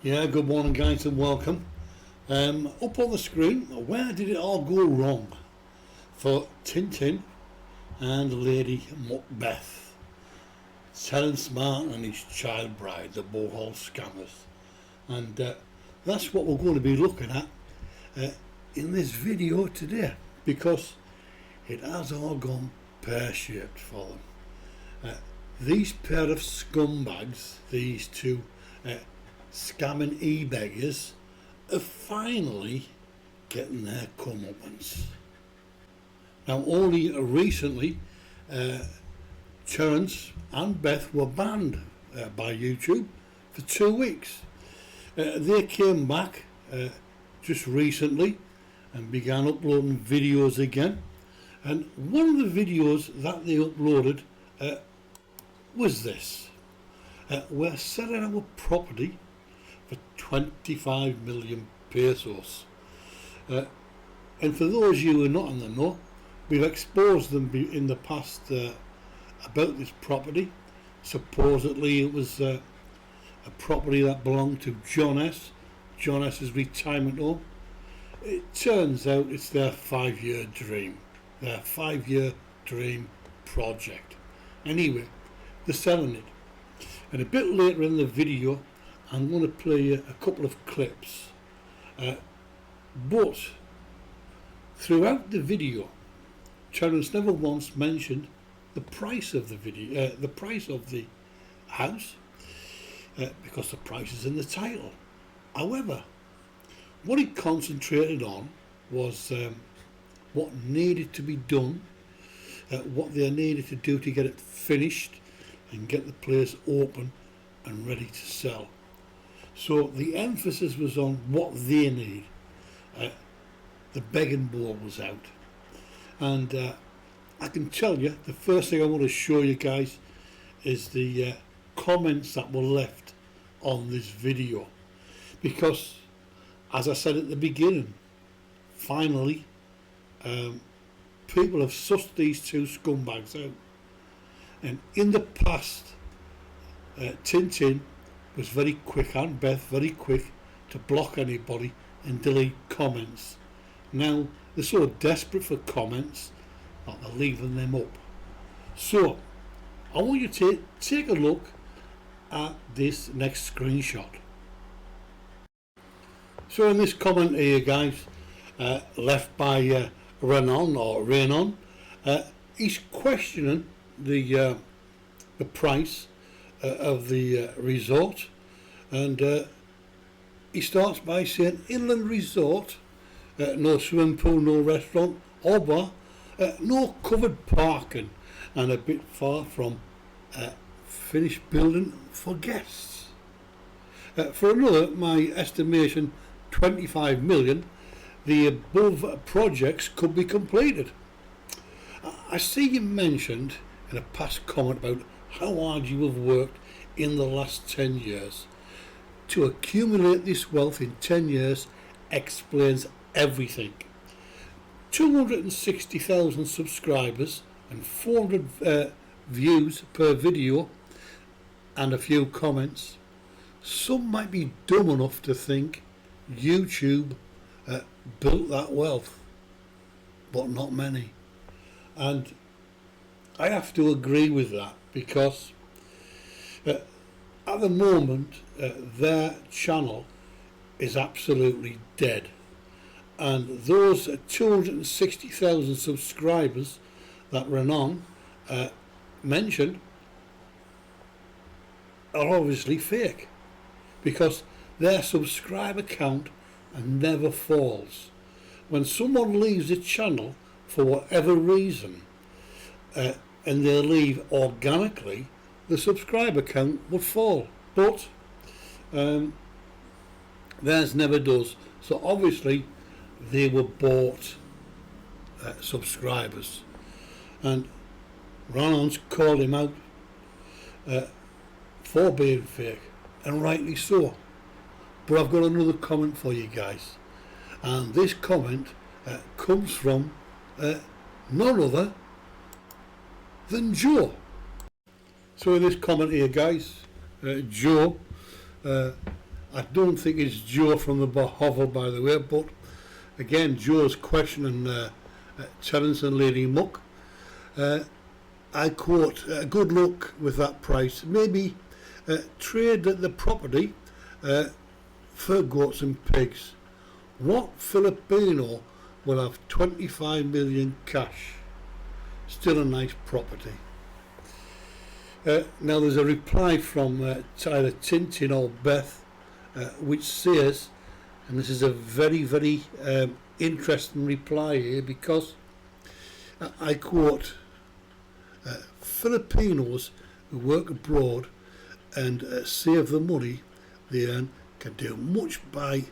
Yeah, good morning guys and welcome. Up on the screen, where did it all go wrong for Tintin and LadyMuckBeth? Terrence Martin and his child bride, the bohol scammers. And that's what we're going to be looking at in this video today, because it has all gone pear-shaped for them. These pair of scumbags, these two scamming e-beggars, are finally getting their comeuppance. Now, only recently Terrence and Beth were banned by YouTube for 2 weeks. They came back just recently and began uploading videos again, and one of the videos that they uploaded was this. We're selling our property for 25 million pesos. And for those of you who are not in the know, we've exposed them in the past about this property. Supposedly it was a property that belonged to John S's retirement home. It turns out it's their 5-year dream, their 5-year dream project. Anyway, they're selling it. And a bit later in the video I'm going to play a couple of clips, but throughout the video Terrence never once mentioned the price of the video, the price of the house, because the price is in the title. However, what he concentrated on was what needed to be done, what they needed to do to get it finished and get the place open and ready to sell. So the emphasis was on what they need. The begging ball was out. And I can tell you, the first thing I want to show you guys is the comments that were left on this video. Because, as I said at the beginning, finally, people have sussed these two scumbags out. And in the past, Tintin was very quick, and Beth very quick, to block anybody and delete comments. Now they're so desperate for comments that they're leaving them up. So I want you to take a look at this next screenshot. So in this comment here, guys, left by Renon, he's questioning the price of the resort, and he starts by saying inland resort, no swimming pool, no restaurant or bar, no covered parking, and a bit far from finished building for guests. For another, my estimation, 25 million, the above projects could be completed. I see you mentioned in a past comment about how hard you have worked in the last 10 years. To accumulate this wealth in 10 years explains everything. 260,000 subscribers and 400 views per video and a few comments. Some might be dumb enough to think YouTube built that wealth, but not many. And I have to agree with that, because at the moment their channel is absolutely dead, and those 260,000 subscribers that Renan mentioned are obviously fake, because their subscriber count never falls. When someone leaves a channel for whatever reason, and they leave organically, the subscriber count would fall, but theirs never does. So obviously they were bought subscribers, and Ronald's called him out for being fake, and rightly so. But I've got another comment for you guys, and this comment comes from none other than Joe. So in this comment here, guys, Joe I don't think it's Joe from the hovel, by the way, but again, Joe's questioning Terrence and Lady Muck. I quote, good luck with that price. Maybe trade the property for goats and pigs. What Filipino will have 25 million cash? Still a nice property. Now there's a reply from either Tintin or Beth, which says, and this is a very, very interesting reply here, because I quote, Filipinos who work abroad and save the money they earn can do much by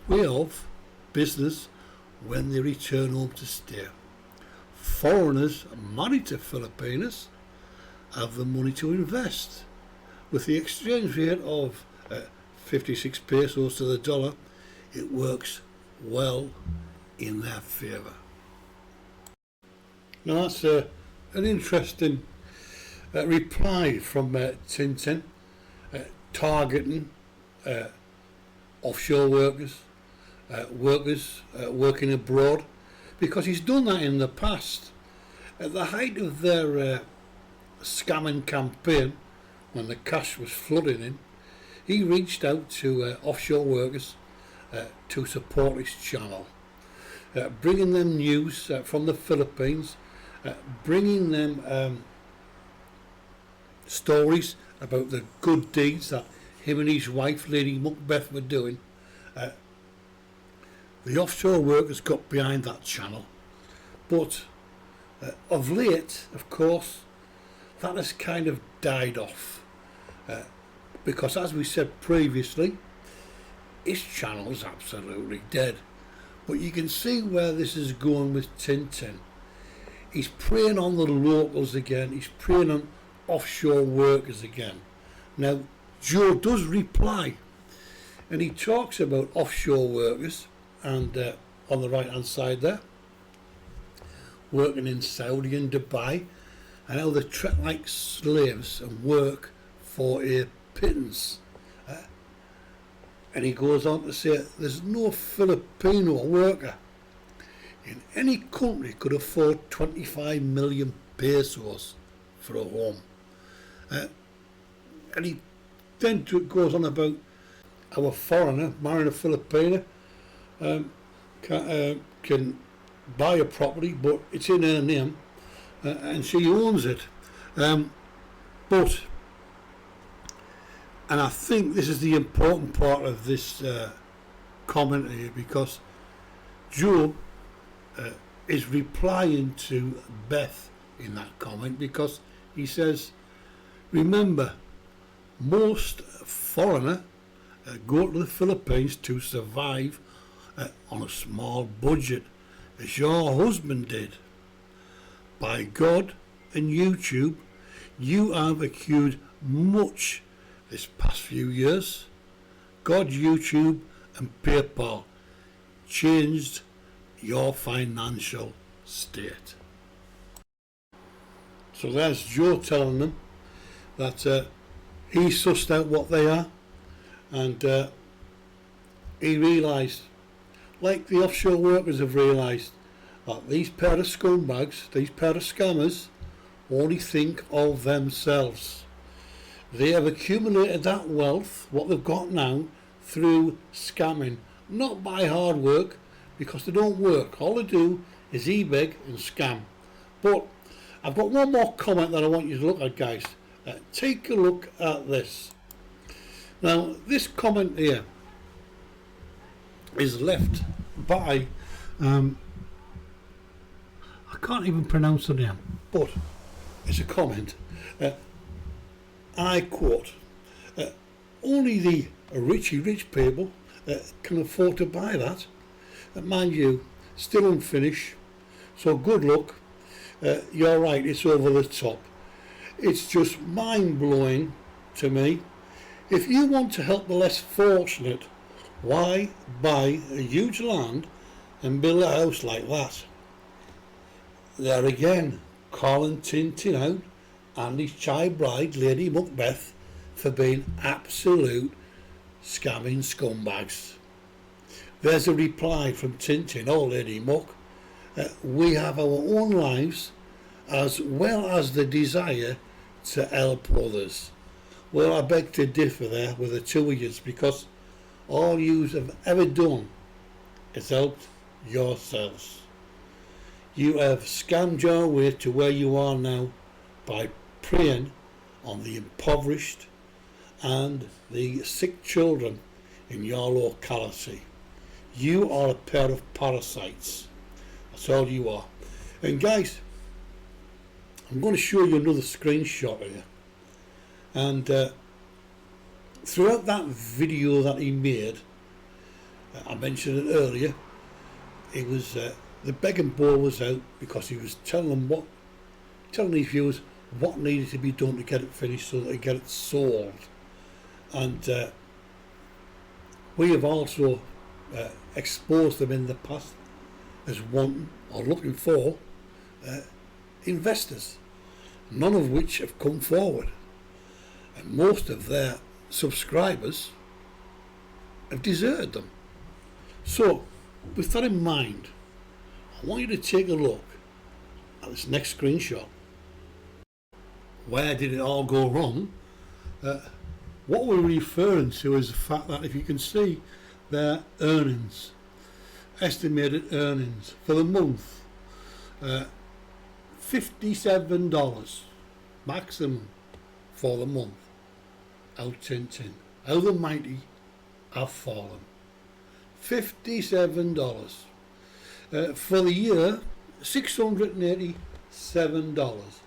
way of business when they return home to stay. Foreigners married to Filipinos have the money to invest. With the exchange rate of 56 pesos to the dollar, it works well in their favour. Now that's an interesting reply from Tintin, targeting offshore workers, working abroad, because he's done that in the past. At the height of their scamming campaign, when the cash was flooding in, he reached out to offshore workers to support his channel, bringing them news from the Philippines, bringing them stories about the good deeds that him and his wife, LadyMuckBeth, were doing. The offshore workers got behind that channel, but of late, of course, that has kind of died off, because as we said previously, his channel is absolutely dead. But you can see where this is going with Tintin. He's preying on the locals again, he's preying on offshore workers again. Now Joe does reply, and he talks about offshore workers, and on the right hand side there, working in Saudi and Dubai, and how they treat like slaves and work for a pittance. And he goes on to say there's no Filipino worker in any country could afford 25 million pesos for a home. And he then goes on about how a foreigner marrying a Filipino can buy a property, but it's in her name, and she owns it. But, and I think this is the important part of this comment here, because Joe is replying to Beth in that comment, because he says, remember, most foreigner go to the Philippines to survive on a small budget, as your husband did. By God and YouTube, you have accrued much this past few years. God, YouTube and PayPal changed your financial state. So there's Joe telling them that he sussed out what they are, and he realised, like the offshore workers have realised, that these pair of scumbags, these pair of scammers, only think of themselves. They have accumulated that wealth, what they've got now, through scamming, not by hard work, because they don't work. All they do is e-beg and scam. But I've got one more comment that I want you to look at, guys. Take a look at this. Now, this comment here is left by I can't even pronounce the name, but it's a comment. I quote, only the rich people can afford to buy that. Mind you, still unfinished, so good luck. You're right, it's over the top. It's just mind-blowing to me. If you want to help the less fortunate, why buy a huge land and build a house like that? There again, calling Tintin out and his child bride, LadyMuckBeth, for being absolute scamming scumbags. There's a reply from Tintin. Oh, Lady Muck, we have our own lives as well as the desire to help others. Well, I beg to differ there with the two of yous, because all you have ever done is helped yourselves. You have scammed your way to where you are now by preying on the impoverished and the sick children in your locality. You are a pair of parasites. That's all you are. And guys, I'm going to show you another screenshot here. And throughout that video that he made, I mentioned it earlier, it was the begging bowl was out because he was telling his viewers what needed to be done to get it finished so that they get it sold. And we have also exposed them in the past as wanting or looking for investors, none of which have come forward, and most of their subscribers have deserted them. So with that in mind, I want you to take a look at this next screenshot. Where did it all go wrong? What we're referring to is the fact that if you can see their earnings, estimated earnings for the month, $57 maximum for the month. Out Tintin, how the mighty have fallen. $57 for the year, $687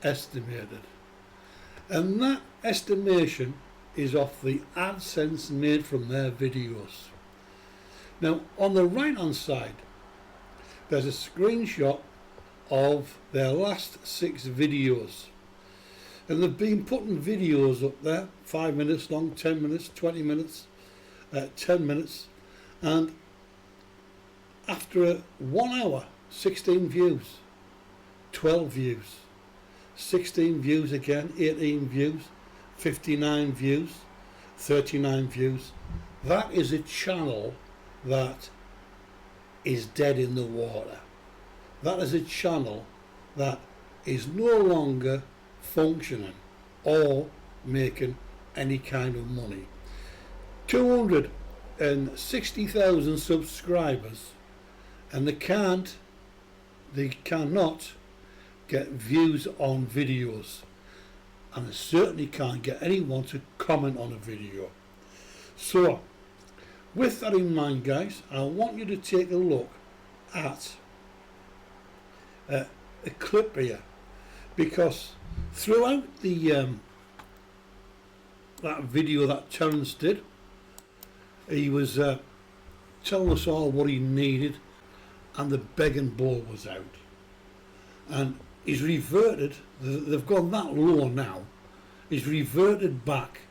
estimated, and that estimation is off the AdSense made from their videos. Now on the right hand side there's a screenshot of their last 6 videos, and they've been putting videos up there 5 minutes long, 10 minutes, 20 minutes, 10 minutes, and after 1 hour 16 views, 12 views, 16 views again, 18 views, 59 views, 39 views. That is a channel that is dead in the water. That is a channel that is no longer functioning or making any kind of money. 260,000 subscribers, and they cannot get views on videos, and they certainly can't get anyone to comment on a video. So with that in mind, guys, I want you to take a look at a clip here, because throughout the that video that Terrence did, he was telling us all what he needed, and the begging bowl was out, and he's reverted. They've gone that low now. He's reverted back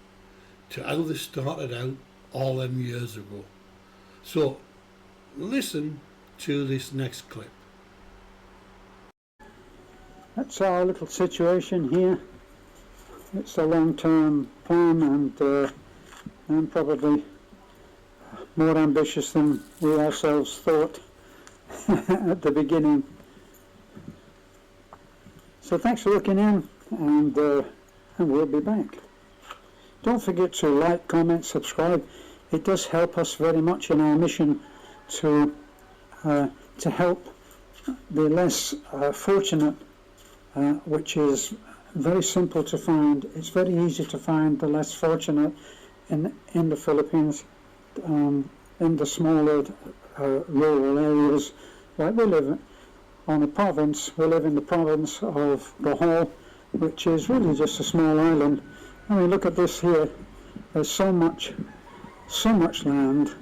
to how they started out all them years ago. So listen to this next clip. That's our little situation here. It's a long-term plan, and probably more ambitious than we ourselves thought at the beginning. So thanks for looking in, and we'll be back. Don't forget to like, comment, subscribe. It does help us very much in our mission to help the less fortunate, which is very simple to find. It's very easy to find the less fortunate in the Philippines, in the smaller rural areas. Like we live on a province, we live in the province of Bohol, which is really just a small island. I mean, look at this here. There's so much land,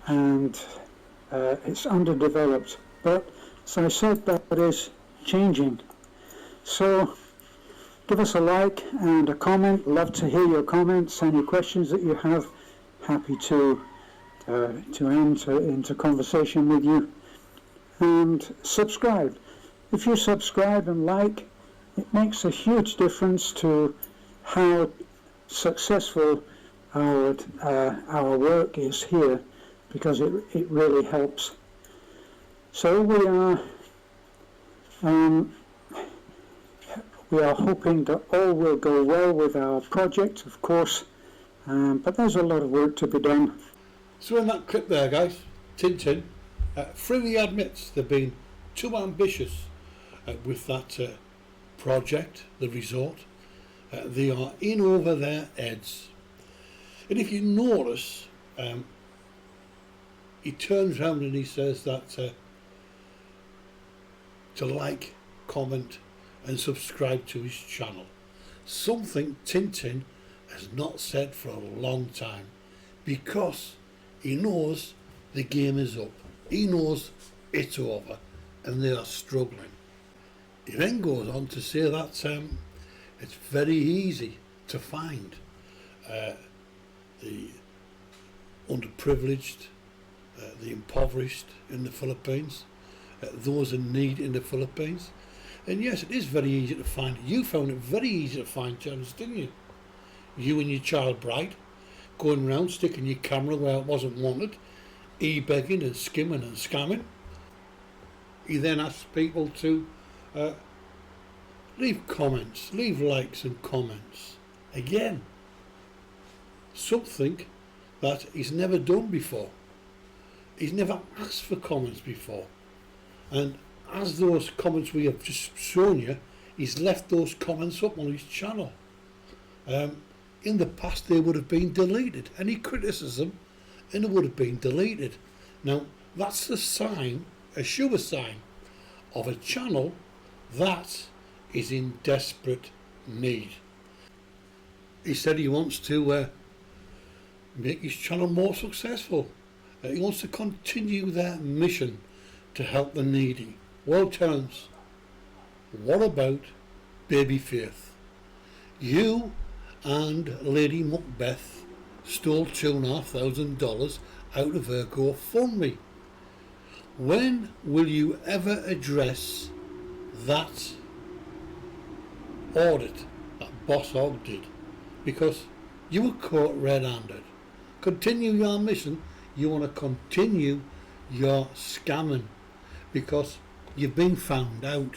and it's underdeveloped. But as I said, that is changing. So give us a like and a comment. Love to hear your comments, any questions that you have. Happy to enter into conversation with you. And subscribe. If you subscribe and like, it makes a huge difference to how successful our work is here, because it really helps. So we are hoping that all will go well with our project, of course, but there's a lot of work to be done. So in that clip there, guys, Tintin freely admits they've been too ambitious with that project, the resort. They are in over their heads. And if you notice, he turns around and he says that to like, comment and subscribe to his channel. Something Tintin has not said for a long time, because he knows the game is up. He knows it's over and they are struggling. He then goes on to say that it's very easy to find the underprivileged, the impoverished in the Philippines, those in need in the Philippines. And yes, it is very easy to find. You found it very easy to find, Terrence, didn't you? You and your child bride going around sticking your camera where it wasn't wanted, e-begging and skimming and scamming. He then asked people to leave comments, leave likes and comments. Again, something that he's never done before. He's never asked for comments before. And as those comments we have just shown you, he's left those comments up on his channel. In the past they would have been deleted. Any criticism and it would have been deleted. Now that's a sign, a sure sign of a channel that is in desperate need. He said he wants to make his channel more successful. He wants to continue their mission to help the needy. Well, Terrence, what about baby Faith? You and LadyMuckBeth stole $2,500 out of her GoFundMe. When will you ever address that audit that Boss Hog did? Because you were caught red-handed. Continue your mission. You want to continue your scamming because you've been found out,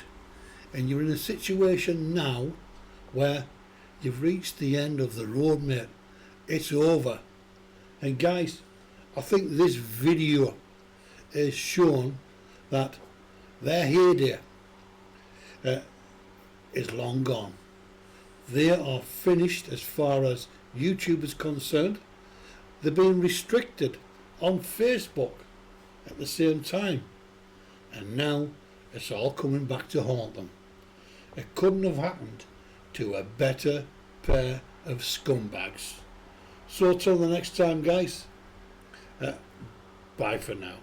and you're in a situation now where you've reached the end of the road, mate. It's over. And guys, I think this video has shown that their heyday is long gone. They are finished as far as YouTube is concerned. They're being restricted on Facebook at the same time, and now it's all coming back to haunt them. It couldn't have happened to a better pair of scumbags. So till the next time, guys, bye for now.